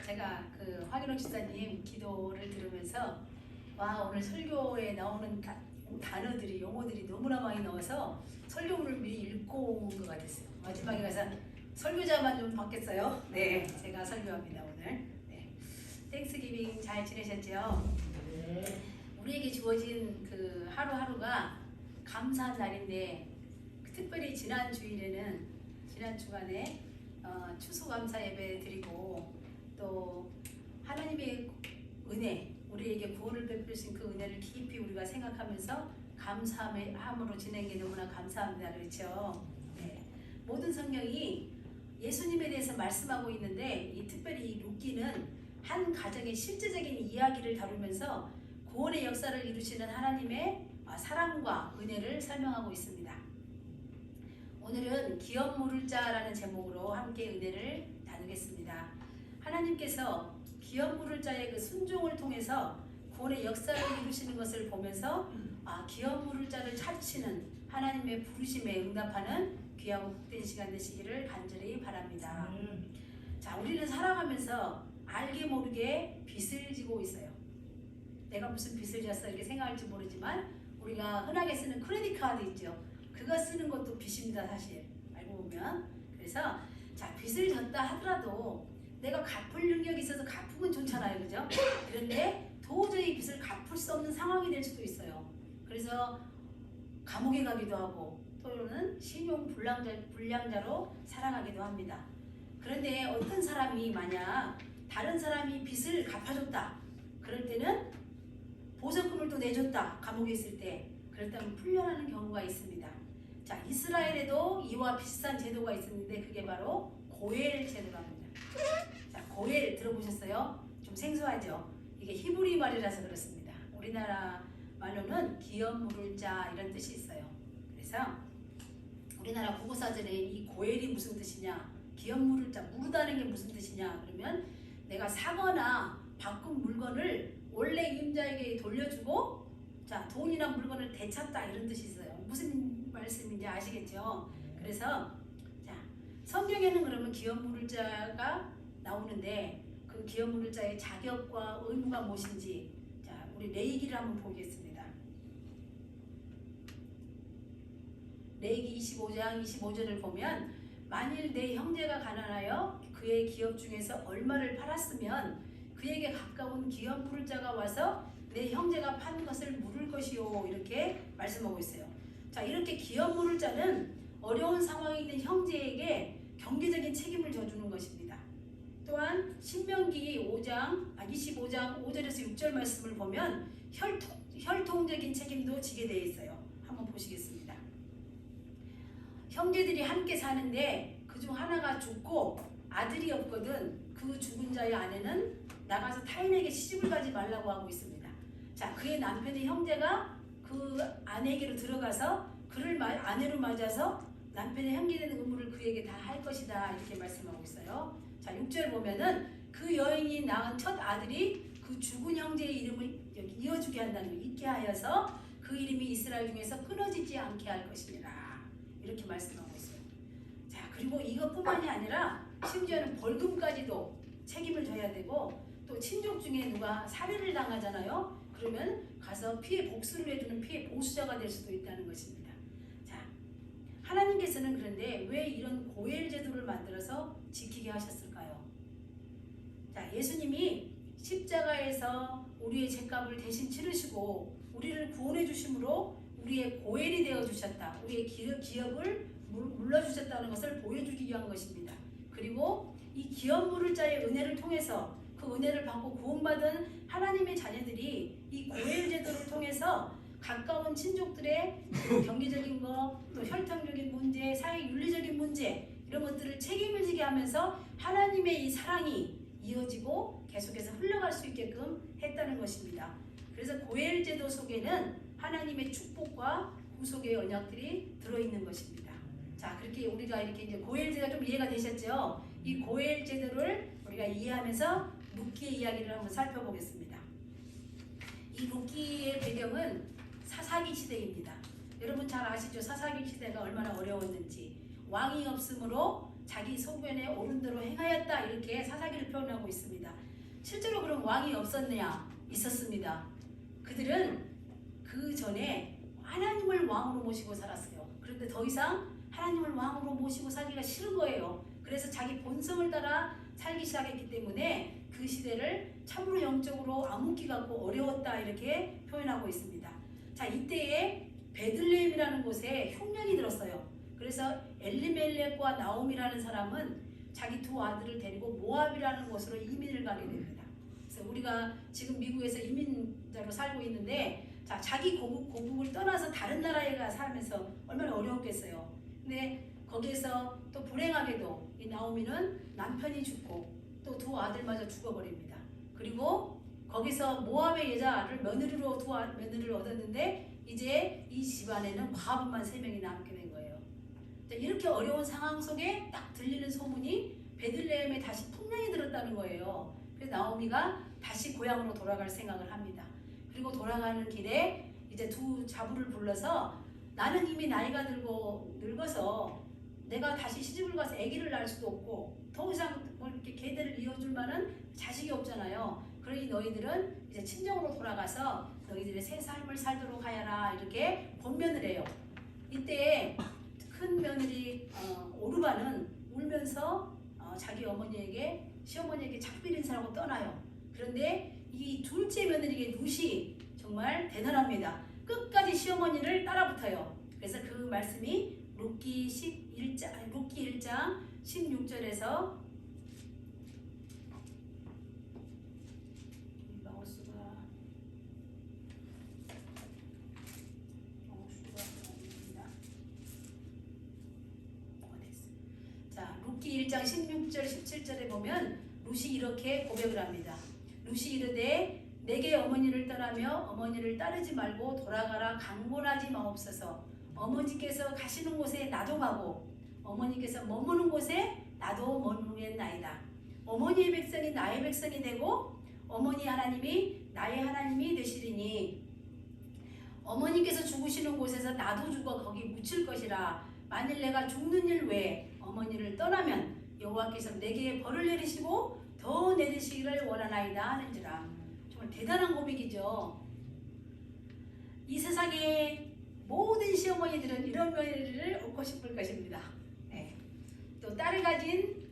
제가 그 황인옥 집사님 기도를 들으면서 와, 오늘 설교에 나오는 단어들이 용어들이 너무나 많이 나와서 설교문을 미리 읽고 온 것 같았어요. 마지막에 가서 설교자만 좀 받겠어요? 네, 제가 설교합니다 오늘. 네. 땡스기빙 잘 지내셨죠? 네. 우리에게 주어진 그 하루하루가 감사한 날인데 특별히 지난 주일에는 지난 주간에 추수감사 예배 드리고 또 하나님의 은혜, 우리에게 구원을 베푸신 그 은혜를 깊이 우리가 생각하면서 감사함으로 지낸 게 너무나 감사합니다. 그렇죠? 네. 모든 성경이 예수님에 대해서 말씀하고 있는데 특별히 이 룻기는 한 가정의 실제적인 이야기를 다루면서 구원의 역사를 이루시는 하나님의 사랑과 은혜를 설명하고 있습니다. 오늘은 기업 물을 자라는 제목으로 함께 은혜를 나누겠습니다. 하나님께서 기업 물을 자의 그 순종을 통해서 구원의 역사를 이루시는 것을 보면서 기업 물을 자를 찾으시는 하나님의 부르심에 응답하는 귀하고 복된 시간 되시기를 간절히 바랍니다. 자, 우리는 살아가면서 알게 모르게 빚을 지고 있어요. 내가 무슨 빚을 졌어 이렇게 생각할지 모르지만 우리가 흔하게 쓰는 크레딧 카드 있죠. 그거 쓰는 것도 빚입니다. 사실 알고 보면. 그래서 자, 빚을 졌다 하더라도 내가 갚을 능력이 있어서 갚으면 좋잖아요. 그죠? 그런데 도저히 빚을 갚을 수 없는 상황이 될 수도 있어요. 그래서 감옥에 가기도 하고 또는 신용 불량자로 살아가기도 합니다. 그런데 어떤 사람이 만약 다른 사람이 빚을 갚아줬다. 그럴 때는 보석금을 또 내줬다. 감옥에 있을 때. 그렇다면 풀려나는 경우가 있습니다. 자, 이스라엘에도 이와 비슷한 제도가 있었는데 그게 바로 고엘 제도랍니다. 자, 고엘 들어보셨어요? 좀 생소하죠? 이게 히브리 말이라서 그렇습니다. 우리나라 말로는 기업 물을 자 이런 뜻이 있어요. 그래서 우리나라 국어사전에 이 고엘이 무슨 뜻이냐, 기업 물을 자, 무르다는 게 무슨 뜻이냐 그러면 내가 사거나 바꾼 물건을 원래 임자에게 돌려주고 자, 돈이나 물건을 되찾다 이런 뜻이 있어요. 무슨 말씀인지 아시겠죠? 그래서 자, 성경에는 그러면 기업 물을 자가 나오는데 그 기업 물을 자의 자격과 의무가 무엇인지 자, 우리 레위기를 한번 보겠습니다. 레위기 25장 25절을 보면 만일 내 형제가 가난하여 그의 기업 중에서 얼마를 팔았으면 그에게 가까운 기업 물을 자가 와서 내 형제가 판 것을 물을 것이요 이렇게 말씀하고 있어요. 자, 이렇게 기업 물을 자는 어려운 상황에 있는 형제에게 경제적인 책임을 져주는 것입니다. 또한 신명기 25장 5절에서 6절 말씀을 보면 혈통적인 책임도 지게 되어 있어요. 한번 보시겠습니다. 형제들이 함께 사는데 그중 하나가 죽고 아들이 없거든 그 죽은 자의 아내는 나가서 타인에게 시집을 가지 말라고 하고 있습니다. 자, 그의 남편의 형제가 그 아내에게로 들어가서 그를 아내로 맞아서 남편의 형제되는 의무를 그에게 다 할 것이다 이렇게 말씀하고 있어요. 자, 6절 보면은 그 여인이 낳은 첫 아들이 그 죽은 형제의 이름을 이어주게 한다는 걸 잊게 하여서 그 이름이 이스라엘 중에서 끊어지지 않게 할 것이니라 이렇게 말씀하고 있어요. 자, 그리고 이것뿐만이 아니라 심지어는 벌금까지도 책임을 져야 되고 또 친족 중에 누가 살해를 당하잖아요. 그러면 가서 피해 복수를 해주는 피해 보수자가 될 수도 있다는 것입니다. 자, 하나님께서는 그런데 왜 이런 고엘 제도를 만들어서 지키게 하셨을까요? 자, 예수님이 십자가에서 우리의 죄값을 대신 치르시고 우리를 구원해 주심으로 우리의 고엘이 되어 주셨다. 우리의 기업을 물러주셨다는 것을 보여주기 위한 것입니다. 그리고 이 기업 물을 자의 은혜를 통해서 그 은혜를 받고 구원받은 하나님의 자녀들이 이 고엘 제도를 통해서 가까운 친족들의 경제적인 것, 또 혈통적인 문제, 사회 윤리적인 문제 이런 것들을 책임을 지게 하면서 하나님의 이 사랑이 이어지고 계속해서 흘러갈 수 있게끔 했다는 것입니다. 그래서 고엘 제도 속에는 하나님의 축복과 구속의 언약들이 들어있는 것입니다. 자, 그렇게 우리가 이렇게 이제 고엘 제도가 좀 이해가 되셨죠? 이 고엘 제도를 우리가 이해하면서 룻기의 이야기를 한번 살펴보겠습니다. 이 룻기의 배경은 사사기 시대입니다. 여러분 잘 아시죠? 사사기 시대가 얼마나 어려웠는지. 왕이 없으므로 자기 소견에 옳은 대로 행하였다 이렇게 사사기를 표현하고 있습니다. 실제로 그런 왕이 없었느냐? 있었습니다. 그들은 그 전에 하나님을 왕으로 모시고 살았어요. 그런데 더 이상 하나님을 왕으로 모시고 살기가 싫은 거예요. 그래서 자기 본성을 따라 살기 시작했기 때문에 그 시대를 참으로 영적으로 암흑기 같고 어려웠다 이렇게 표현하고 있습니다. 자, 이때에 베들레헴이라는 곳에 흉년이 들었어요. 그래서 엘리멜렉과 나옴이라는 사람은 자기 두 아들을 데리고 모압이라는 곳으로 이민을 가게 됩니다. 그래서 우리가 지금 미국에서 이민자로 살고 있는데 자, 자기 고국을 떠나서 다른 나라에 가 살면서 얼마나 어려웠겠어요. 근데 거기에서 또 불행하게도 이 나오미는 남편이 죽고 또 두 아들마저 죽어버립니다. 그리고 거기서 모압의 여자를 며느리로 며느리를 얻었는데 이제 이 집안에는 과부만 3명이 남게 된 거예요. 이렇게 어려운 상황 속에 딱 들리는 소문이 베들레헴에 다시 풍년이 들었다는 거예요. 그래서 나오미가 다시 고향으로 돌아갈 생각을 합니다. 그리고 돌아가는 길에 이제 두 자부를 불러서 나는 이미 나이가 들고 늙어서 내가 다시 시집을 가서 아기를 낳을 수도 없고 더 이상 뭐 이렇게 계대를 이어줄 만한 자식이 없잖아요. 그러니 너희들은 이제 친정으로 돌아가서 너희들의 새 삶을 살도록 하여라 이렇게 권면을 해요. 이때 큰 며느리 오르바는 울면서 자기 어머니에게 시어머니에게 작별 인사하고 떠나요. 그런데 이 둘째 며느리의 룻이 정말 대단합니다. 끝까지 시어머니를 따라붙어요. 그래서 그 말씀이 룻기 1장 16절에서 자, 룻기 1장 16절 17절에 보면 룻이 이렇게 고백을 합니다. 룻이 이르되 내게 어머니를 떠나며 어머니를 따르지 말고 돌아가라 강권하지 마옵소서. 어머니께서 가시는 곳에 나도 가고 어머니께서 머무는 곳에 나도 머무겠나이다. 어머니의 백성이 나의 백성이 되고 어머니 하나님이 나의 하나님이 되시리니 어머니께서 죽으시는 곳에서 나도 죽어 거기 묻힐 것이라. 만일 내가 죽는 일 외에 어머니를 떠나면 여호와께서 내게 벌을 내리시고 더 내리시기를 원하나이다 하는지라. 정말 대단한 고백이죠. 이 세상의 모든 시어머니들은 이런 며느리를 얻고 싶을 것입니다. 네. 또 딸을 가진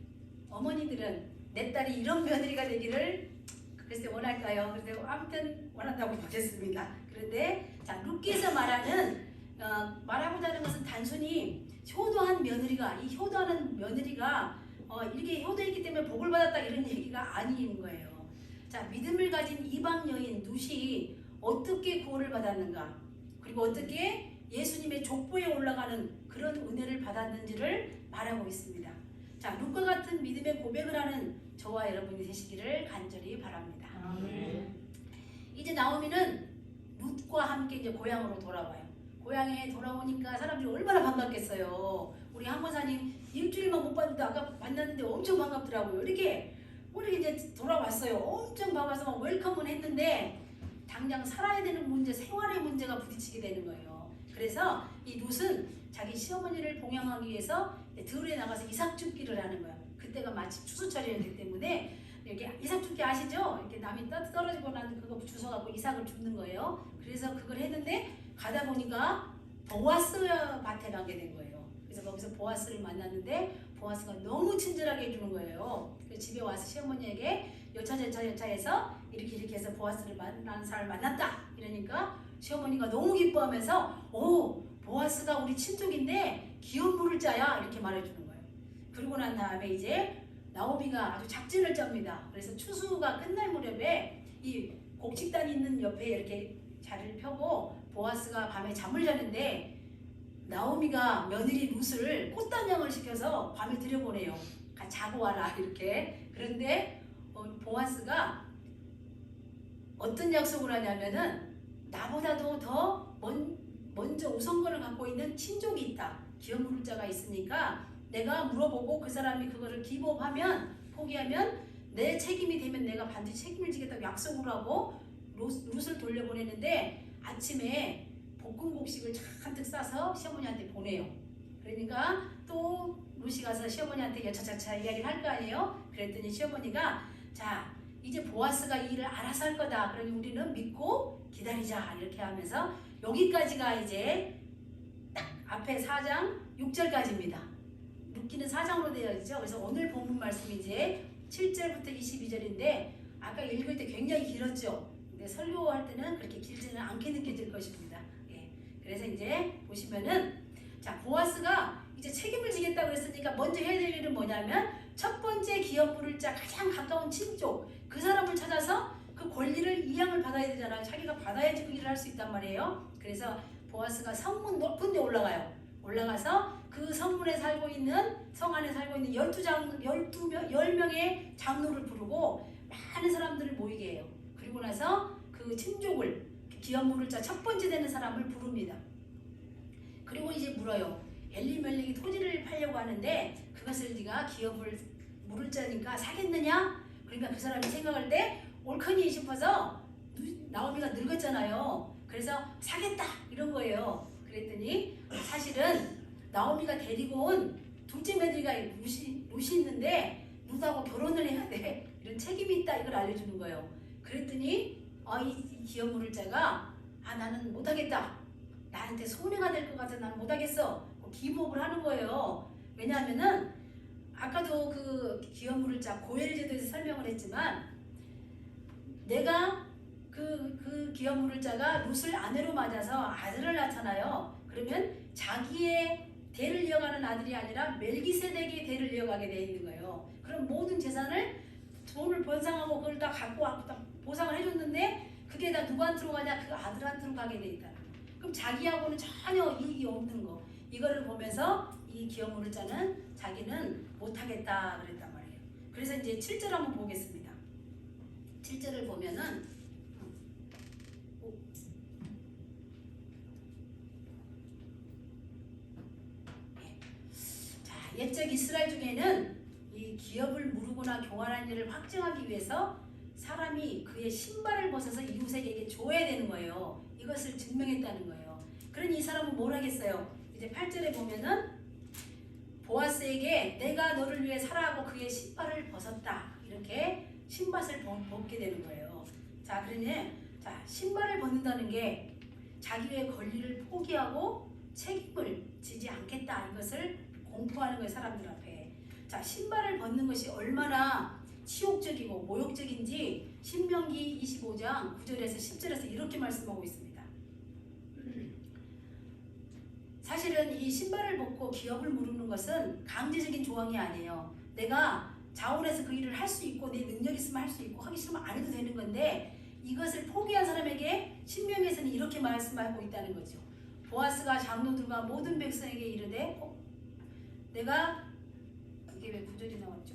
어머니들은 내 딸이 이런 며느리가 되기를 글쎄 원할까요? 그런데 아무튼 원한다고 보겠습니다. 그런데 자, 룻기에서 말하고자 하는 것은 단순히 효도한 며느리가 이 효도하는 며느리가 이렇게 효도했기 때문에 복을 받았다 이런 얘기가 아닌 거예요. 자, 믿음을 가진 이방 여인 룻이 어떻게 구원을 받았는가, 그리고 어떻게 예수님의 족보에 올라가는 그런 은혜를 받았는지를 말하고 있습니다. 자, 룻과 같은 믿음의 고백을 하는 저와 여러분이 되시기를 간절히 바랍니다. 이제 나오미는 룻과 함께 이제 고향으로 돌아와요. 고향에 돌아오니까 사람들이 얼마나 반갑겠어요. 우리 한번사님 일주일만 못 봤는데 아까 만났는데 엄청 반갑더라고요. 이렇게 이제 돌아왔어요. 엄청 반가워서 막 웰컴을 했는데 당장 살아야 되는 문제, 생활의 문제가 부딪히게 되는 거예요. 그래서 이 룻은 자기 시어머니를 봉양하기 위해서 들에 나가서 이삭 줍기를 하는 거예요. 그때가 마침 추수철이었기 때문에 이렇게 이삭 줍기 아시죠? 이렇게 남이 떨어지고 나면 그거 주워갖고 이삭을 줍는 거예요. 그래서 그걸 했는데 가다 보니까 보아스 밭에 가게 된 거예요. 그래서 거기서 보아스를 만났는데 보아스가 너무 친절하게 해주는 거예요. 그래서 집에 와서 시어머니에게 여차해서 이렇게 해서 보아스를 만나는 사람을 만났다 이러니까 시어머니가 너무 기뻐하면서 오, 보아스가 우리 친족인데 기업 부를 자야 이렇게 말해주는 거예요. 그러고 난 다음에 이제 나오미가 아주 작진을 짭니다. 그래서 추수가 끝날 무렵에 이 곡식단이 있는 옆에 이렇게 자리를 펴고 보아스가 밤에 잠을 자는데 나오미가 며느리 룻을 꽃단장을 시켜서 밤에 들여보내요. 자고 와라 이렇게. 그런데 보아스가 어떤 약속을 하냐면은 나보다도 더 먼저 우선권을 갖고 있는 친족이 있다. 기업 물을 자가 있으니까 내가 물어보고 그 사람이 그거를 기법하면 포기하면 내 책임이 되면 내가 반드시 책임을 지겠다고 약속을 하고 룻을 돌려보내는데 아침에 볶은 곡식을 잔뜩 싸서 시어머니한테 보내요. 그러니까 또 루시 가서 시어머니한테 여차저차 이야기를 할 거 아니에요. 그랬더니 시어머니가 자 이제 보아스가 이 일을 알아서 할 거다. 그러니 우리는 믿고 기다리자 이렇게 하면서 여기까지가 이제 딱 앞에 4장 6절까지입니다. 룻기는 4장으로 되어 있죠. 그래서 오늘 본문 말씀이 이제 7절부터 22절인데 아까 읽을 때 굉장히 길었죠. 근데 설교할 때는 그렇게 길지는 않게 느껴질 것입니다. 예. 그래서 이제 보시면은 자 보아스가 이제 책임을 지겠다고 그랬으니까 먼저 해야 될 일은 뭐냐면 첫 번째 기업 부를 자 가장 가까운 친족 그 사람을 찾아서 그 권리를 이양을 받아야 되잖아요. 자기가 받아야지 그 일을 할 수 있단 말이에요. 그래서 보아스가 성문 높은 데 올라가서 그 성문에 살고 있는 성 안에 살고 있는 10명의 장로를 부르고 많은 사람들을 모이게 해요. 그리고 나서 그 친족을 기업 물을 자 첫 번째 되는 사람을 부릅니다. 그리고 이제 물어요. 엘리멜렉이 토지를 팔려고 하는데 그것을 네가 기업을 물을 자니까 사겠느냐? 그러니까 그 사람이 생각할 때 옳거니 싶어서 나오미가 늙었잖아요. 그래서 사겠다 이런 거예요. 그랬더니 사실은 나오미가 데리고 온 둘째 며느리가 룻이 있는데 룻하고 결혼을 해야 돼. 이런 책임이 있다 이걸 알려주는 거예요. 그랬더니 이 기업 물을 자가 나는 못하겠다. 나한테 손해가 될 것 같아. 나는 못하겠어. 기복을 하는 거예요. 왜냐하면은 아까도 그 기업 물을 자 고엘 제도에서 설명을 했지만 내가 그 기업 물을 자가 룻을 아내로 맞아서 아들을 낳잖아요. 그러면 자기의 대를 이어가는 아들이 아니라 멜기세덱의 대를 이어가게 돼 있는 거예요. 그럼 모든 재산을 돈을 번상하고 그걸 다 갖고 와서 보상을 해줬는데 그게 다 누구한테로 가냐? 그 아들한테로 가게 돼 있다. 그럼 자기하고는 전혀 이익이 없는 거. 이거를 보면서 이 기업 물을 자는 자기는 못하겠다 그랬단 말이에요. 그래서 이제 7절 한번 보겠습니다. 7절을 보면은 옛적 이스라엘 중에는 이 기업을 무르거나 교환한 일을 확증하기 위해서 사람이 그의 신발을 벗어서 이웃에게 줘야 되는 거예요. 이것을 증명했다는 거예요. 그러니 이 사람은 뭘 하겠어요? 이제 8절에 보면은 보아스에게 내가 너를 위해 살아하고 그의 신발을 벗었다. 이렇게 신발을 벗게 되는 거예요. 자, 그러니 신발을 벗는다는 게 자기의 권리를 포기하고 책임을 지지 않겠다. 이것을 공포하는 거예요. 사람들 앞에. 자, 신발을 벗는 것이 얼마나 치욕적이고 모욕적인지 신명기 25장 9절에서 10절에서 이렇게 말씀하고 있습니다. 사실은 이 신발을 벗고 기업을 무르는 것은 강제적인 조항이 아니에요. 내가 자원해서 그 일을 할 수 있고 내 능력 있으면 할 수 있고 하기 싫으면 안 해도 되는 건데 이것을 포기한 사람에게 신명에서는 이렇게 말씀하고 있다는 거죠. 보아스가 장로들과 모든 백성에게 이르되 내가 이게 왜 9절이 나왔죠?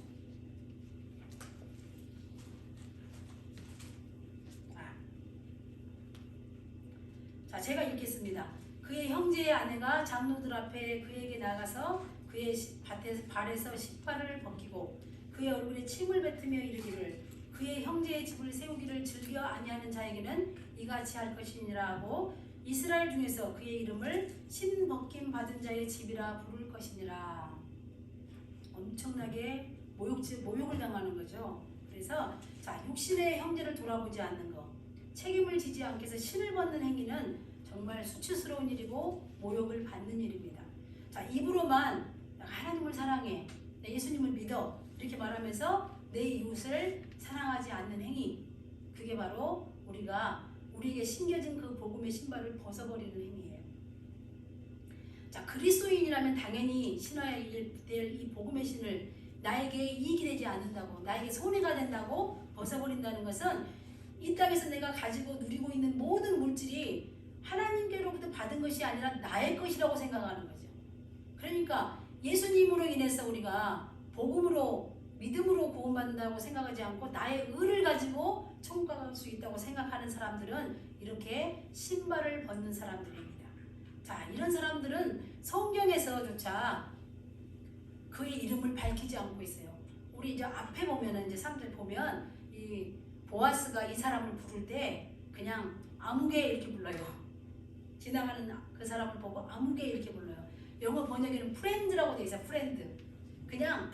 자, 제가 읽겠습니다. 그의 형제의 아내가 장로들 앞에 그에게 나가서 그의 발에서 신발을 벗기고 그의 얼굴에 침을 뱉으며 이르기를 그의 형제의 집을 세우기를 즐겨 아니하는 자에게는 이같이 할 것이니라 하고 이스라엘 중에서 그의 이름을 신벗김 받은 자의 집이라 부를 것이니라. 엄청나게 모욕을 당하는 거죠. 그래서 자, 육신의 형제를 돌아보지 않는 것, 책임을 지지 않게 해서 신을 벗는 행위는 정말 수치스러운 일이고 모욕을 받는 일입니다. 자, 입으로만 하나님을 사랑해, 내 예수님을 믿어 이렇게 말하면서 내 이웃을 사랑하지 않는 행위, 그게 바로 우리에게 심겨진 그 복음의 신발을 벗어버리는 행위예요. 자, 그리스도인이라면 당연히 신어야 될 이 복음의 신을 나에게 이익이 되지 않는다고, 나에게 손해가 된다고 벗어버린다는 것은 이 땅에서 내가 가지고 누리고 있는 모든 물질이 하나님께로부터 받은 것이 아니라 나의 것이라고 생각하는 거죠. 그러니까 예수님으로 인해서 우리가 복음으로 믿음으로 구원받는다고 생각하지 않고 나의 의를 가지고 천국 갈 수 있다고 생각하는 사람들은 이렇게 신발을 벗는 사람들입니다. 자, 이런 사람들은 성경에서조차 그의 이름을 밝히지 않고 있어요. 우리 이제 앞에 보면은 이제 3절 보면 이 보아스가 이 사람을 부를 때 그냥 아무개 이렇게 불러요. 지나가는 그 사람을 보고 아무개 이렇게 불러요. 영어 번역에는 프렌드라고 돼 있어요. 프렌드. 그냥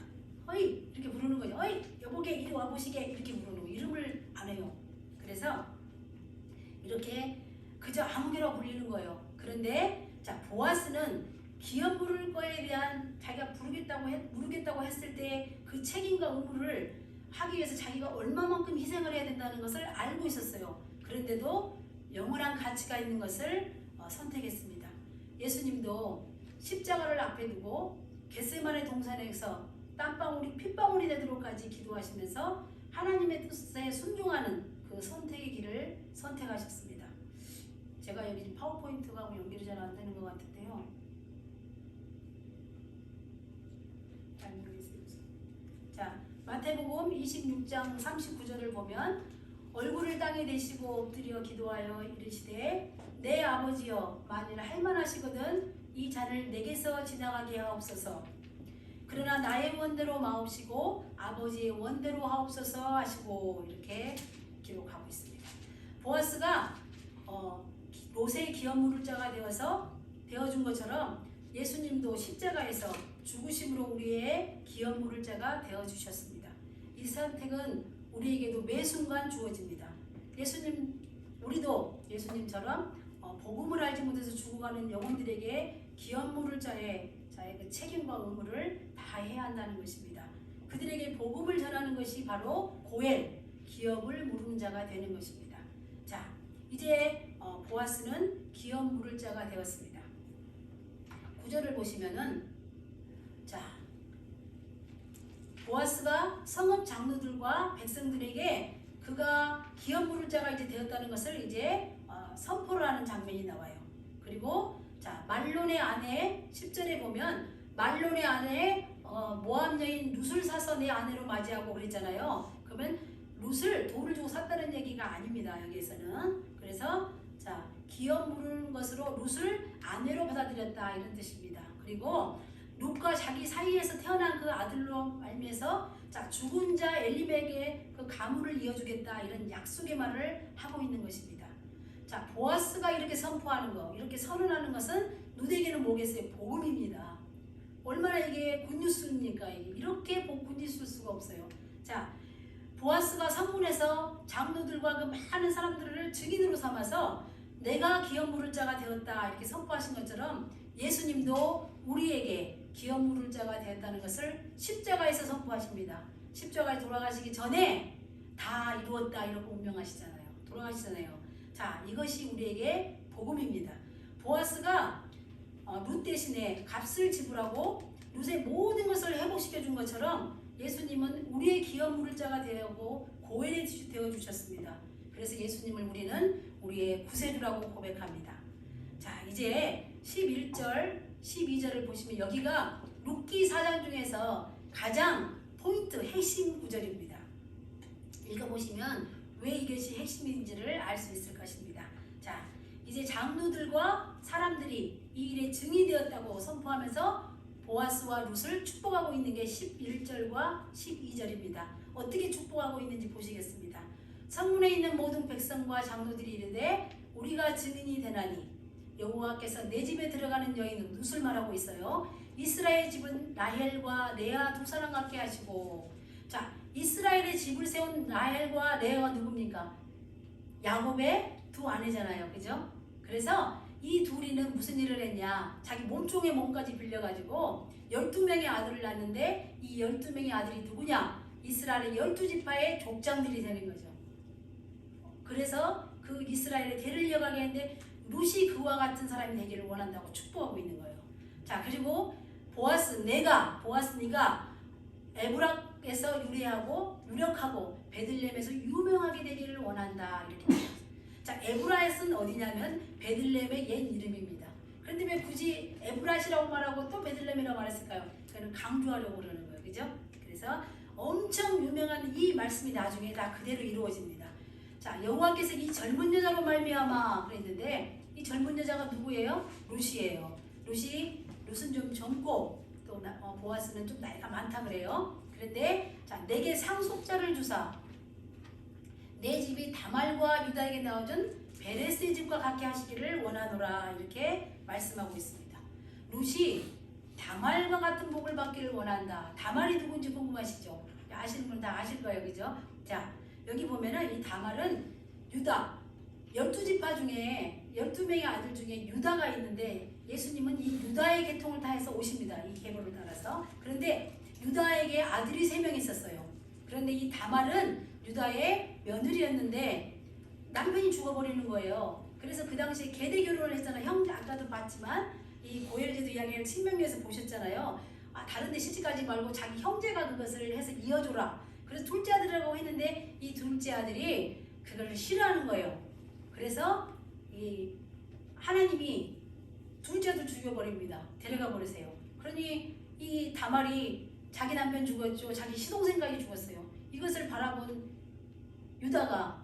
어이 이렇게 부르는 거죠. 어이 여보게 이리 와보시게 이렇게 부르는 거. 이름을 안 해요. 그래서 이렇게 그저 아무개나 불리는 거예요. 그런데 자 보아스는 기업 부를 거에 대한 자기가 부르겠다고 했을 때 그 책임과 의무를 하기 위해서 자기가 얼마만큼 희생을 해야 된다는 것을 알고 있었어요. 그런데도 영원한 가치가 있는 것을 선택했습니다. 예수님도 십자가를 앞에 두고 겟세마네 동산에서 땀방울이 핏방울이 되도록까지 기도하시면서 하나님의 뜻에 순종하는 그 선택의 길을 선택하셨습니다. 제가 여기 파워포인트하고 연결이 잘 안 되는 것 같은데요. 잘 모르겠어요. 자, 마태복음 26장 39절을 보면 얼굴을 땅에 대시고 엎드려 기도하여 이르시되 내 아버지여 만일 할만하시거든 이 잔을 내게서 지나가게 하옵소서. 그러나 나의 원대로 마옵시고 아버지의 원대로 하옵소서 하시고 이렇게 기록하고 있습니다. 보아스가 롯의 기업 물을 자가 되어준 것처럼 예수님도 십자가에서 죽으심으로 우리의 기업 물을 자가 되어주셨습니다. 이 선택은 우리에게도 매 순간 주어집니다. 우리도 예수님처럼 복음을 알지 못해서 죽어가는 영혼들에게 기업 물을 자의 그 책임과 의무를 다해야 한다는 것입니다. 그들에게 복음을 전하는 것이 바로 고엘, 기업을 물은 자가 되는 것입니다. 자, 이제 보아스는 기업 물을 자가 되었습니다. 9절을 보시면은 자, 보아스가 성읍 장로들과 백성들에게 그가 기업 물을 자가 이제 되었다는 것을 이제 선포를 하는 장면이 나와요. 그리고 자, 말론의 아내 10절에 보면 말론의 아내 모압 여인 룻을 사서 내 아내로 맞이하고 그랬잖아요. 그러면 룻을 돈을 주고 샀다는 얘기가 아닙니다. 여기에서는. 그래서 자, 기업 물은 것으로 룻을 아내로 받아들였다 이런 뜻입니다. 그리고 룻과 자기 사이에서 태어난 그 아들로 말미에서 자, 죽은 자 엘리멜에게 그 가문을 이어주겠다 이런 약속의 말을 하고 있는 것입니다. 자, 보아스가 이렇게 선포하는 거, 이렇게 선언하는 것은 룻에게는 뭐겠어요? 복음입니다. 얼마나 이게 굿뉴스입니까? 이렇게 굿뉴스일 수가 없어요. 자, 보아스가 성문에서 장로들과 그 많은 사람들을 증인으로 삼아서 내가 기업 물을 자가 되었다 이렇게 선포하신 것처럼 예수님도 우리에게 기업 물을 자가 되었다는 것을 십자가에서 선포하십니다. 십자가에 돌아가시기 전에 다 이루었다 이렇게 운명하시잖아요. 돌아가시잖아요. 자, 이것이 우리에게 복음입니다. 보아스가 룻 대신에 값을 지불하고 룻의 모든 것을 회복시켜 준 것처럼 예수님은 우리의 기업 물을 자가 되고 고엘이 되어 주셨습니다. 그래서 예수님을 우리는 우리의 구세주라고 고백합니다. 자, 이제 11절, 12절을 보시면 여기가 룻기 4장 중에서 가장 포인트 핵심 구절입니다. 읽어보시면 왜 이것이 핵심인지를 알 수 있을 것입니다. 자, 이제 장로들과 사람들이 이 일에 증인이 되었다고 선포하면서 보아스와 룻을 축복하고 있는 게 11절과 12절입니다. 어떻게 축복하고 있는지 보시겠습니다. 성문에 있는 모든 백성과 장로들이 이르되 우리가 증인이 되나니 여호와께서 내 집에 들어가는 여인은 룻을 말하고 있어요. 이스라엘 집은 라헬과 레아 두 사람 같게 하시고 자, 이스라엘의 집을 세운 라헬과 레아가 누굽니까? 야곱의 두 아내잖아요. 그죠? 그래서 이 둘이는 무슨 일을 했냐? 자기 몸종의 몸까지 빌려가지고 12명의 아들을 낳는데 이 12명의 아들이 누구냐? 이스라엘의 12지파의 족장들이 되는 거죠. 그래서 그 이스라엘의 대를 이어가게 했는데 룻이 그와 같은 사람이 되기를 원한다고 축복하고 있는 거예요. 자, 그리고 보아스 네가 에브락에서 유력하고 베들레헴에서 유명하게 되기를 원한다 이렇게 말합니다. 자, 에브라잇은 어디냐면 베들레헴의 옛 이름입니다. 그런데 왜 굳이 에브라잇이라고 말하고 또 베들레헴이라고 말했을까요? 그는 강조하려고 그러는 거예요. 그죠? 그래서 엄청 유명한 이 말씀이 나중에 다 그대로 이루어집니다. 자, 여호와께서 이 젊은 여자로 말미암아 그랬는데 이 젊은 여자가 누구예요? 룻이에요. 룻은 좀 젊고 또 보아스는 좀 나이가 많다 그래요. 그런데 자, 내게 상속자를 주사 내 집이 다말과 유다에게 나와준 베레스의 집과 같게 하시기를 원하노라 이렇게 말씀하고 있습니다. 룻이 다말과 같은 복을 받기를 원한다. 다말이 누군지 궁금하시죠? 아시는 분 다 아실 거예요, 그죠? 자, 여기 보면은 이 다말은 유다 12지파 중에 12명의 아들 중에 유다가 있는데 예수님은 이 유다의 계통을 타해서 오십니다. 이 계보를 따라서. 그런데 유다에게 아들이 3명 있었어요. 그런데 이 다말은 유다의 며느리였는데 남편이 죽어버리는 거예요. 그래서 그 당시에 계대 결혼을 했잖아요. 형 아까도 봤지만 이 고엘제도 이야기를 신명기에서 보셨잖아요. 다른 데 시집가지 말고 자기 형제가 그것을 해서 이어줘라. 그래서 둘째 아들이라고 했는데 이 둘째 아들이 그걸 싫어하는 거예요. 그래서 이 하나님이 둘째 아들 죽여버립니다. 데려가 버리세요. 그러니 이 다말이 자기 남편 죽었죠. 자기 시동생까지 죽었어요. 이것을 바라본 유다가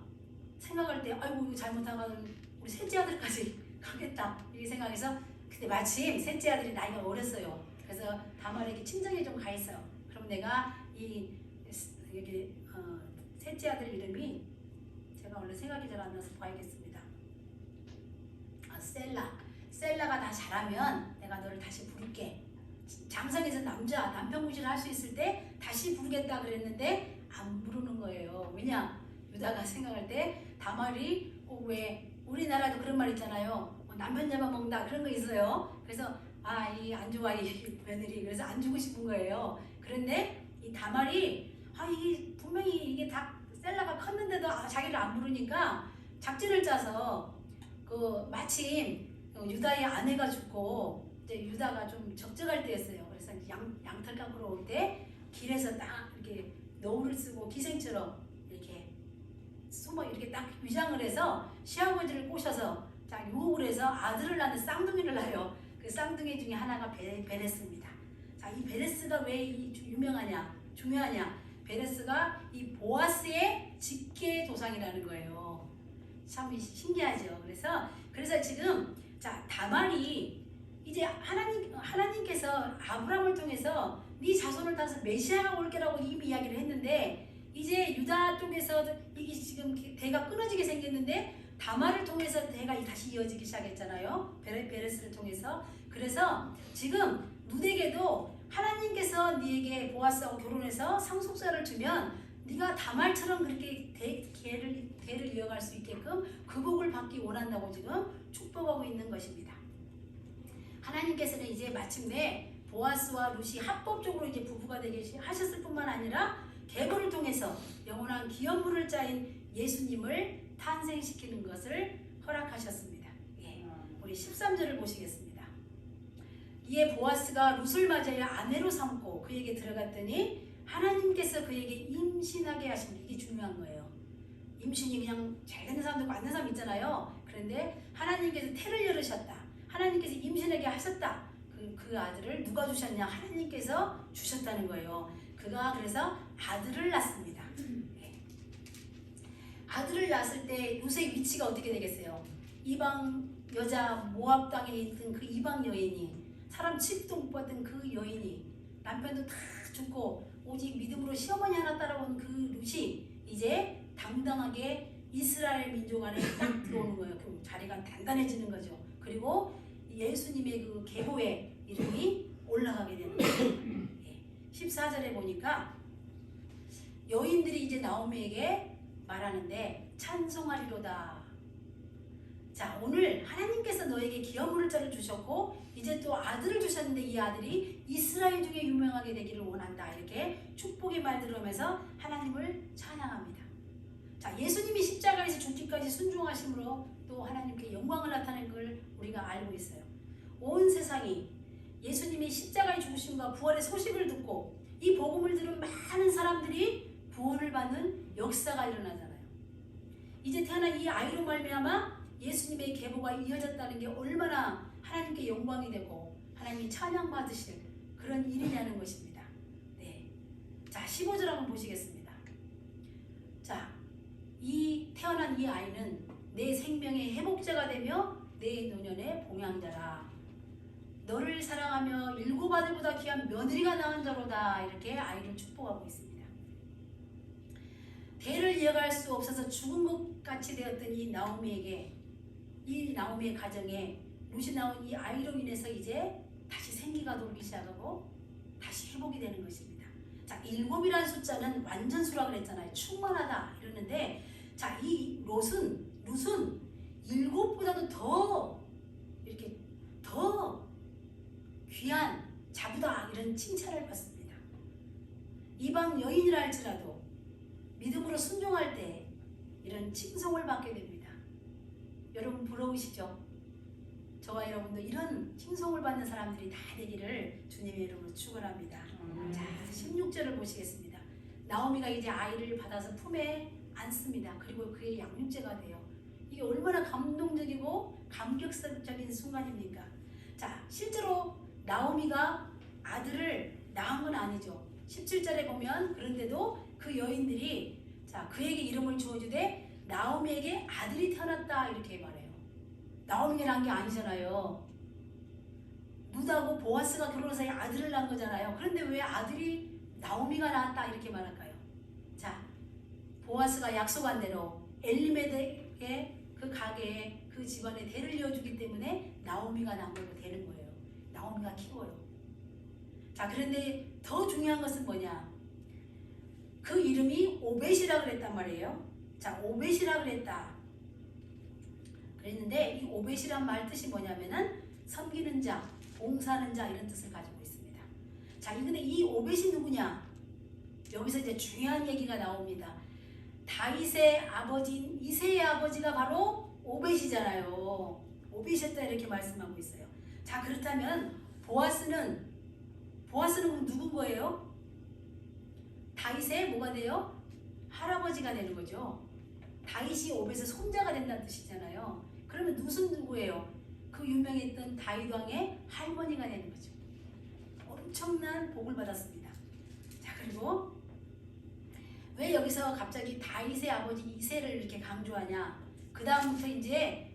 생각할 때 아이고 이거 잘못하면 우리 셋째 아들까지 가겠다 이렇게 생각해서 그때 마침 셋째 아들이 나이가 어렸어요. 그래서 다말에게 친정에 좀 가 있어요. 그럼 내가 이 여기 셋째 아들 이름이 제가 원래 생각이 잘 안 나서 봐야겠습니다. 셀라가 다 잘하면 내가 너를 다시 부를게. 장성에서 남편 무시를 할 수 있을 때 다시 부르겠다 그랬는데 안 부르는 거예요. 왜냐? 유다가 생각할 때 다말이 꼭 왜 우리나라도 그런 말 있잖아요. 남편 잡아먹는다 그런 거 있어요. 그래서 이 안 좋아 이 며느리 그래서 안 주고 싶은 거예요. 그런데 이 다말이 이 분명히 이게 다 셀라가 컸는데도 자기를 안 부르니까 작전을 짜서 그 마침 유다의 아내가 죽고 이제 유다가 좀 적적할 때였어요. 그래서 양털 깎으러 올 때 길에서 딱 이렇게 노을을 쓰고 기생처럼 이렇게 숨어 이렇게 딱 위장을 해서 시아버지를 꼬셔서 자 유혹을 해서 아들을 낳는 쌍둥이를 낳아요. 그 쌍둥이 중에 하나가 베레스입니다. 자, 이 베레스가 왜 중요하냐? 베레스가 이 보아스의 직계 조상이라는 거예요. 참 신기하죠. 그래서 지금 자 다말이 이제 하나님께서 아브라함을 통해서 네 자손을 따서 메시아가 올 게라고 이미 이야기를 했는데 이제 유다 쪽에서 이게 지금 대가 끊어지게 생겼는데 다말을 통해서 대가 다시 이어지기 시작했잖아요. 베레스를 통해서. 그래서 지금 누덱에도 하나님께서 네게 보아스하고 결혼해서 상속자를 주면 네가 다말처럼 그렇게 대를 이어갈 수 있게끔 그 복을 받기 원한다고 지금 축복하고 있는 것입니다. 하나님께서는 이제 마침내 보아스와 룻이 합법적으로 이제 부부가 되게 하셨을 뿐만 아니라 계보를 통해서 영원한 기업물을 짜인 예수님을 탄생시키는 것을 허락하셨습니다. 우리 13절을 보시겠습니다. 이에 보아스가 룻을 맞이하여 아내로 삼고 그에게 들어갔더니 하나님께서 그에게 임신하게 하십니다. 이게 중요한 거예요. 임신이 그냥 잘 되는 사람도 있고 안 되는 사람 있잖아요. 그런데 하나님께서 태를 열으셨다. 하나님께서 임신하게 하셨다. 그 아들을 누가 주셨냐? 하나님께서 주셨다는 거예요. 그가 그래서 아들을 낳습니다. 아들을 낳았을 때 룻의 위치가 어떻게 되겠어요? 이방 여자 모압 땅에 있던 그 이방 여인이 사람 취급도 못 받던 그 여인이 남편도 다 죽고 오직 믿음으로 시어머니 하나 따라온 그 룻이 이제 당당하게 이스라엘 민족 안에 딱 들어오는 거예요. 그 자리가 단단해지는 거죠. 그리고 예수님의 그 계보의 이름이 올라가게 되는 거예요. 14절에 보니까 여인들이 이제 나오미에게 말하는데 찬송하리로다. 자, 오늘 하나님께서 너에게 기업물을 주셨고 이제 또 아들을 주셨는데 이 아들이 이스라엘 중에 유명하게 되기를 원한다. 이렇게 축복의 말 들으면서 하나님을 찬양합니다. 자, 예수님이 십자가에서 죽기까지 순종하심으로 또 하나님께 영광을 나타낸 걸 우리가 알고 있어요. 온 세상이 예수님이 십자가에 죽으심과 부활의 소식을 듣고 이 복음을 들은 많은 사람들이 구원을 받는 역사가 일어나잖아요. 이제 태어난 이 아이로 말미암아 예수님의 계보가 이어졌다는 게 얼마나 하나님께 영광이 되고 하나님이 찬양받으실 그런 일이냐는 것입니다. 자, 15절 한번 보시겠습니다. 자, 이 태어난 이 아이는 내 생명의 회복자가 되며 내 노년의 봉양자라. 너를 사랑하며 일곱 아들보다 귀한 며느리가 낳은 자로다. 이렇게 아이를 축복하고 있습니다. 대를 이어갈 수 없어서 죽은 것 같이 되었던 이 나오미의 가정에 룻이 나온 이 아이로 인해서 이제 다시 생기가 돌기 시작하고 다시 회복이 되는 것입니다. 자, 7이라는 숫자는 완전수라 그랬잖아요. 충만하다 이러는데, 자, 이 롯은 7보다도 더 이렇게 더 귀한 자부다 이런 칭찬을 받습니다. 이방 여인이라 할지라도 믿음으로 순종할 때 이런 칭송을 받게 됩니다. 여러분 부러우시죠? 저와 여러분도 이런 칭송을 받는 사람들이 다 되기를 주님의 이름으로 축원합니다. 자, 16절을 보시겠습니다. 나오미가 이제 아이를 받아서 품에 안습니다. 그리고 그의 양육제가 돼요. 이게 얼마나 감동적이고 감격적인 순간입니까? 자, 실제로 나오미가 아들을 낳은 건 아니죠. 17절에 보면 그런데도 그 여인들이 자, 그에게 이름을 주어주되 나오미에게 아들이 태어났다 이렇게 말해요. 나오미가 낳은 게 아니잖아요. 룻하고 보아스가 결혼해서 아들을 낳은 거잖아요. 그런데 왜 아들이 나오미가 낳았다 이렇게 말할까요? 자, 보아스가 약속한 대로 엘리멜렉의 그 가게에 그 집안에 대를 이어주기 때문에 나오미가 낳은 걸로 되는 거예요. 나오미가 키워요. 자, 그런데 더 중요한 것은 뭐냐? 그 이름이 오벳이라 그랬단 말이에요. 자, 오벳이라 그랬다. 그랬는데 이 오벳이란 말 뜻이 뭐냐면은 섬기는 자, 봉사하는 자 이런 뜻을 가지고 있습니다. 자, 근데 이 오벳이 누구냐? 여기서 이제 중요한 얘기가 나옵니다. 다윗의 아버지인 이새의 아버지가 바로 오벳이잖아요. 오벳이었다 이렇게 말씀하고 있어요. 자, 그렇다면 보아스는 누군 거예요? 다윗의 뭐가 돼요? 할아버지가 되는 거죠. 다윗이 오벳의 손자가 된다는 뜻이잖아요. 그러면 룻은 누구예요? 그 유명했던 다윗 왕의 할머니가 되는 거죠. 엄청난 복을 받았습니다. 자, 그리고 왜 여기서 갑자기 다윗의 아버지 이새를 이렇게 강조하냐? 그 다음부터 이제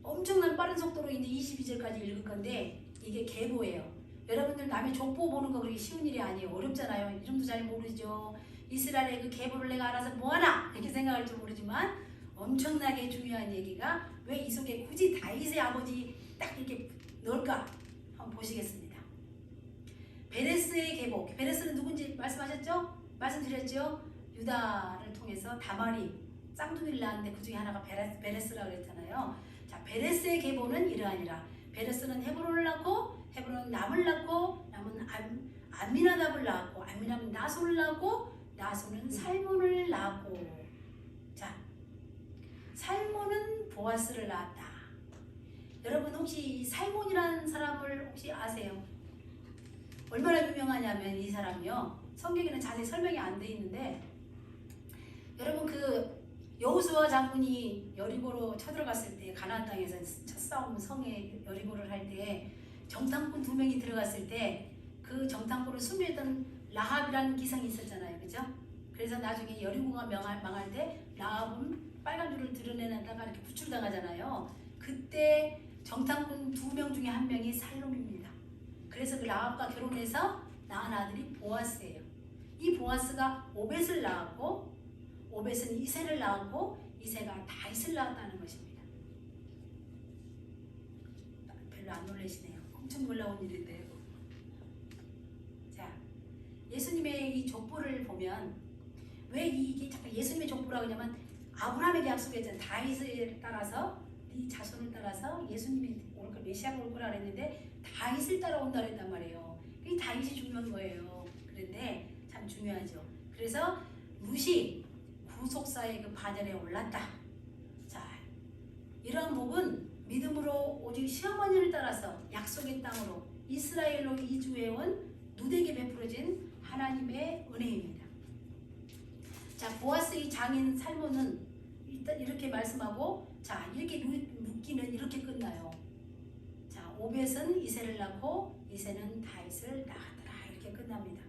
엄청난 빠른 속도로 이제 22절까지 읽을 건데 이게 계보예요. 여러분들 남의 족보 보는 거 그렇게 쉬운 일이 아니에요. 어렵잖아요. 이름도 잘 모르죠. 이스라엘의 그 계보를 내가 알아서 뭐하나 이렇게 생각할지 모르지만 엄청나게 중요한 얘기가 왜 이 속에 굳이 다윗의 아버지 딱 이렇게 넣을까 한번 보시겠습니다. 베레스의 계보. 베레스는 누군지 말씀하셨죠? 말씀드렸죠? 유다를 통해서 다말이 쌍둥이를 낳았는데 그 중에 하나가 베레스라고 그랬잖아요. 자, 베레스의 계보는 이러하니라. 베레스는 헤브론을 낳고 헤브론은 남을 낳고 남은 암미나답을 낳았고 암미나답은 나손을 낳고 나손은 살몬을 낳았고 자, 살몬은 보아스를 낳았다. 여러분 혹시 살몬이라는 사람을 혹시 아세요? 얼마나 유명하냐면 이 사람이요. 성경에는 자세히 설명이 안 돼 있는데 여러분 그 여호수아 장군이 여리고로 쳐들어갔을 때 가나안 땅에서 첫 싸움 성에 여리고를 할 때 정탐꾼 2명이 들어갔을 때 그 정탐꾼을 숨겼던 라합이라는 기생이 있었잖아요. 그죠? 그래서 나중에 여리고가 망할 때 라합은 빨간 줄을 드러내다가 이렇게 구출당하잖아요. 그때 정탐꾼 2명 중에 1명이 살롬입니다. 그래서 그 라합과 결혼해서 낳은 아들이 보아스예요. 이 보아스가 오벳을 낳았고 오벳은 이새를 낳았고 이새가 다윗을 낳았다는 것입니다. 별로 안 놀라시네요. 엄청 놀라운 일인데요. 자, 예수님의 이 족보를 보면 왜 이게 자꾸 예수님의 족보라고 하냐면 아브라함에게 약속했잖아요. 다윗을 따라서 네 자손을 따라서 예수님이 올 거, 메시아가 올 거라 그랬는데 다윗을 따라온다 그랬단 말이에요. 이 다윗이 중요한 거예요. 그런데 참 중요하죠. 그래서 룻이 구속사의 그 반열에 올랐다. 자, 이러한 복은 믿음으로 오직 시어머니를 따라서 약속의 땅으로 이스라엘로 이주해온 룻에게 베풀어진 하나님의 은혜입니다. 자, 보아스의 장인 살몬은 일단 이렇게 말씀하고 자, 이렇게 룻기는 이렇게 끝나요. 자, 오벳은 이새를 낳고 이새는 다윗을 낳았더라 이렇게 끝납니다.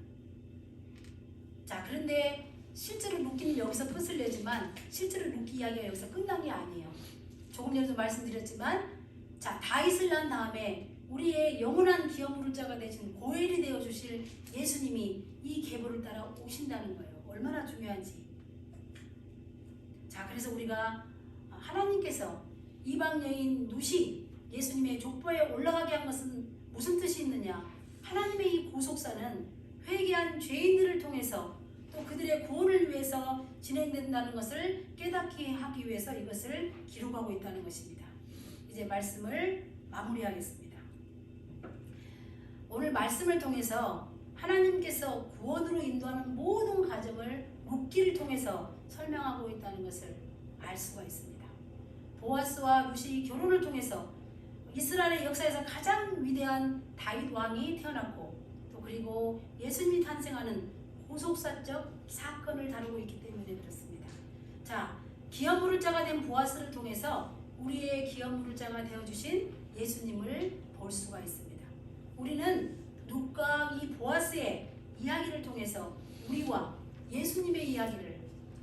자, 그런데 실제로 룻기는 여기서 끝을 내지만 실제로 룻기 이야기가 여기서 끝난 게 아니에요. 조금 전에도 말씀드렸지만 자, 다윗을 낳은 다음에 우리의 영원한 기업 물을 자가 되신 고엘이 되어 주실 예수님이 이 계보를 따라 오신다는 거예요. 얼마나 중요한지. 자, 그래서 우리가 하나님께서 이방 여인 룻이 예수님의 족보에 올라가게 한 것은 무슨 뜻이 있느냐? 하나님의 이 구속사는 회개한 죄인들을 통해서 또 그들의 구원을 위해서 진행된다는 것을 깨닫게 하기 위해서 이것을 기록하고 있다는 것입니다. 이제 말씀을 마무리하겠습니다. 오늘 말씀을 통해서 하나님께서 구원으로 인도하는 모든 과정을 룻기를 통해서 설명하고 있다는 것을 알 수가 있습니다. 보아스와 룻이 결혼을 통해서 이스라엘의 역사에서 가장 위대한 다윗 왕이 태어났고 또 그리고 예수님이 탄생하는 구속사적 사건을 다루고 있기 때문에 그렇습니다. 자, 기업 물을 자가 된 보아스를 통해서 우리의 기업 물을 자가 되어주신 예수님을 볼 수가 있습니다. 우리는 룻과 이 보아스의 이야기를 통해서 우리와 예수님의 이야기를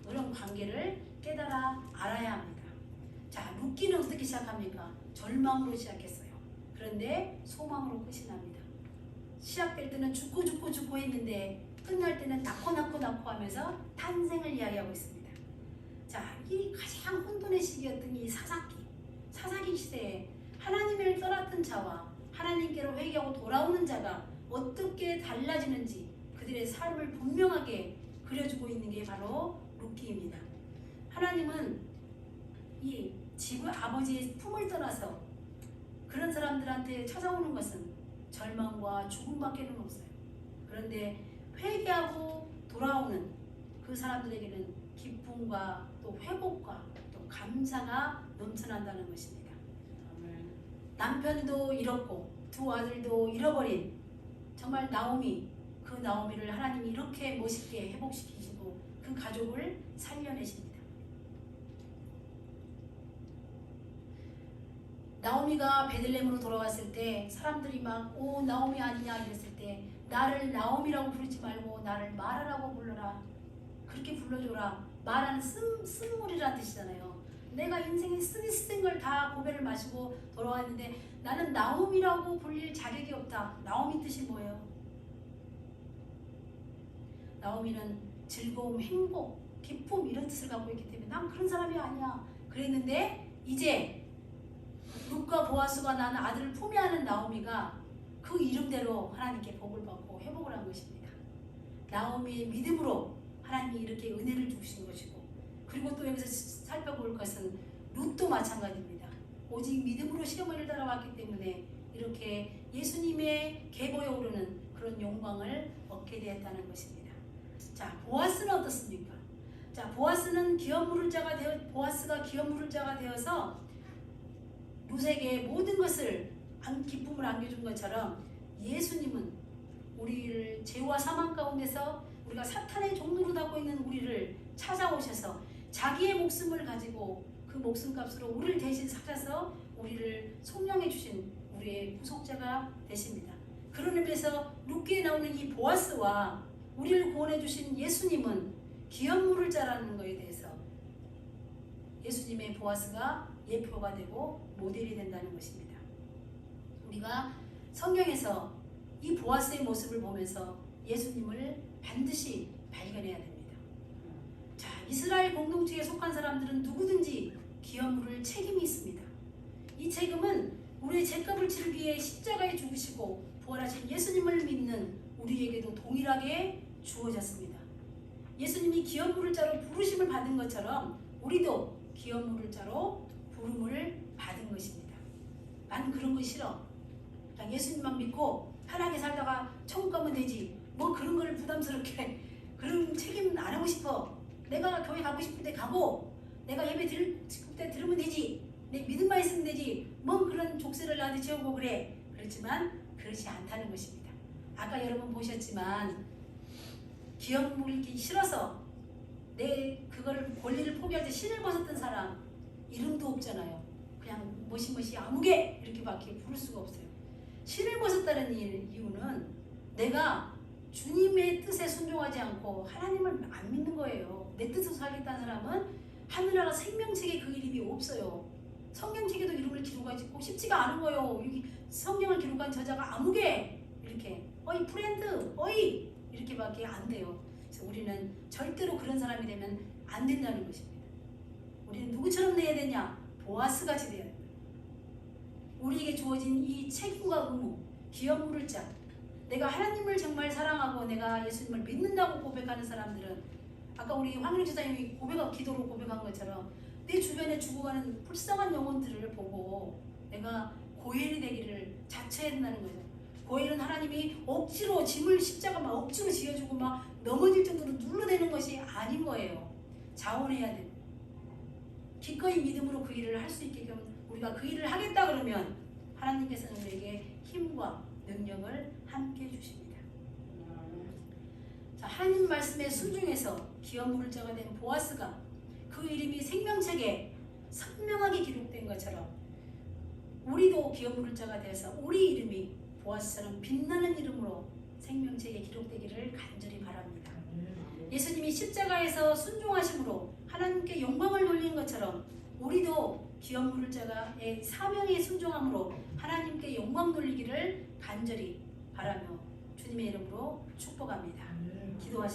그런 관계를 깨달아 알아야 합니다. 자, 룻기는 어떻게 시작합니까? 절망으로 시작했어요. 그런데 소망으로 끝이 납니다. 시작될 때는 죽고 했는데 끝날 때는 낳고 하면서 탄생을 이야기하고 있습니다. 자, 이 가장 혼돈의 시기였던 이 사사기 시대에 하나님을 떠났던 자와 하나님께로 회개하고 돌아오는 자가 어떻게 달라지는지 그들의 삶을 분명하게 그려주고 있는 게 바로 룻기입니다. 하나님은 이 집을 아버지의 품을 떠나서 그런 사람들한테 찾아오는 것은 절망과 죽음밖에는 없어요. 그런데 회개하고 돌아오는 그 사람들에게는 기쁨과 또 회복과 또 감사가 넘쳐난다는 것입니다. 남편도 잃었고 두 아들도 잃어버린 정말 그 나오미를 하나님이 이렇게 멋있게 회복시키시고 그 가족을 살려내십니다. 나오미가 베들레헴으로 돌아왔을 때 사람들이 막 나오미 아니냐 이랬을 때 나를 나오미라고 부르지 말고 나를 마라라고 불러라. 그렇게 불러줘라. 마라는 쓴물이라는 뜻이잖아요. 내가 인생에 쓴 걸 다 고배를 마시고 돌아왔는데 나는 나오미라고 불릴 자격이 없다. 나오미 뜻이 뭐예요? 나오미는 즐거움, 행복, 기쁨 이런 뜻을 갖고 있기 때문에 난 그런 사람이 아니야. 그랬는데 이제 룻과 보아스가 낳은 아들을 품에 안은 나오미가 그 이름대로 하나님께 복을 받고 회복을 한 것입니다. 나오미의 믿음으로 하나님이 이렇게 은혜를 주신 것이고 그리고 또 여기서 살펴볼 것은 룻도 마찬가지입니다. 오직 믿음으로 시험을 따라왔기 때문에 이렇게 예수님의 계보에 오르는 그런 영광을 얻게 되었다는 것입니다. 자, 보아스는 어떻습니까? 자, 보아스가 기업 물을 자가 되어서 룻에게 모든 것을 기쁨을 안겨준 것처럼 예수님은 우리를 죄와 사망 가운데서 우리가 사탄의 종로로 닫고 있는 우리를 찾아오셔서 자기의 목숨을 가지고 그 목숨값으로 우리를 대신 살아서 우리를 속량해 주신 우리의 구속자가 되십니다. 그런 의미에서 룻기에 나오는 이 보아스와 우리를 구원해 주신 예수님은 기업 물을 자라는 것에 대해서 예수님의 보아스가 예표가 되고 모델이 된다는 것입니다. 우리가 성경에서 이 보아스의 모습을 보면서 예수님을 반드시 발견해야 됩니다. 자, 이스라엘 공동체에 속한 사람들은 누구든지 기업 물을 책임이 있습니다. 이 책임은 우리의 죄값을 치르기 위해 십자가에 죽으시고 부활하신 예수님을 믿는 우리에게도 동일하게 주어졌습니다. 예수님이 기업 물을 자로 부르심을 받은 것처럼 우리도 기업 물을 자로 부름을 받은 것입니다. 나는 그런 거 싫어. 그냥 예수님만 믿고 편하게 살다가 천국 가면 되지. 뭐 그런 거를 부담스럽게 그런 책임은 안 하고 싶어. 내가 교회 가고 싶을 때 가고 내가 예배 들을 때 들으면 되지. 내 믿음만 있으면 되지. 뭐 그런 족쇄를 나한테 채우고 그래. 그렇지만 그렇지 않다는 것입니다. 아까 여러분 보셨지만 기업 물기 싫어서 내 그거를 권리를 포기할 때 신을 벗었던 사람 이름도 없잖아요. 그냥 뭐시 아무개 이렇게밖에 부를 수가 없어요. 신을 벗었다는 이유는 내가 주님의 뜻에 순종하지 않고 하나님을 안 믿는 거예요. 내 뜻으로 살겠다는 사람은 하늘나라 생명책에 그 이름이 없어요. 성경책에도 이름을 기록하고 싶지가 않은 거예요. 여기 성경을 기록한 저자가 아무개 이렇게 어이 프렌드 어이 이렇게밖에 안 돼요. 그래서 우리는 절대로 그런 사람이 되면 안 된다는 것입니다. 우리는 누구처럼 돼야 되냐? 보아스같이 돼야 된다. 우리에게 주어진 이 책임과 의무, 기업 물을 자, 내가 하나님을 정말 사랑하고 내가 예수님을 믿는다고 고백하는 사람들은 아까 우리 황윤 지사님이 기도로 고백한 것처럼 내 주변에 죽어가는 불쌍한 영혼들을 보고 내가 고엘이 되기를 자처해야 된다는 거죠. 고엘은 하나님이 억지로 짐을 십자가 막 억지로 지어주고 막 넘어질 정도로 눌러대는 것이 아닌 거예요. 자원해야 돼. 기꺼이 믿음으로 그 일을 할 수 있게끔 우리가 그 일을 하겠다 그러면 하나님께서는 우리에게 힘과 능력을 함께 주십니다. 자, 하나님 말씀에 순종해서 기업 물을 자가 된 보아스가 그 이름이 생명책에 선명하게 기록된 것처럼 우리도 기업 물을 자가 되어서 우리 이름이 보아스처럼 빛나는 이름으로 생명책에 기록되기를 간절히 바랍니다. 예수님이 십자가에서 순종하심으로 하나님께 영광을 돌린 것처럼 우리도 기업 물을 자가의 사명에 순종함으로 하나님께 영광 돌리기를 간절히 바라며 주님의 이름으로 축복합니다. 기도하시겠습니다.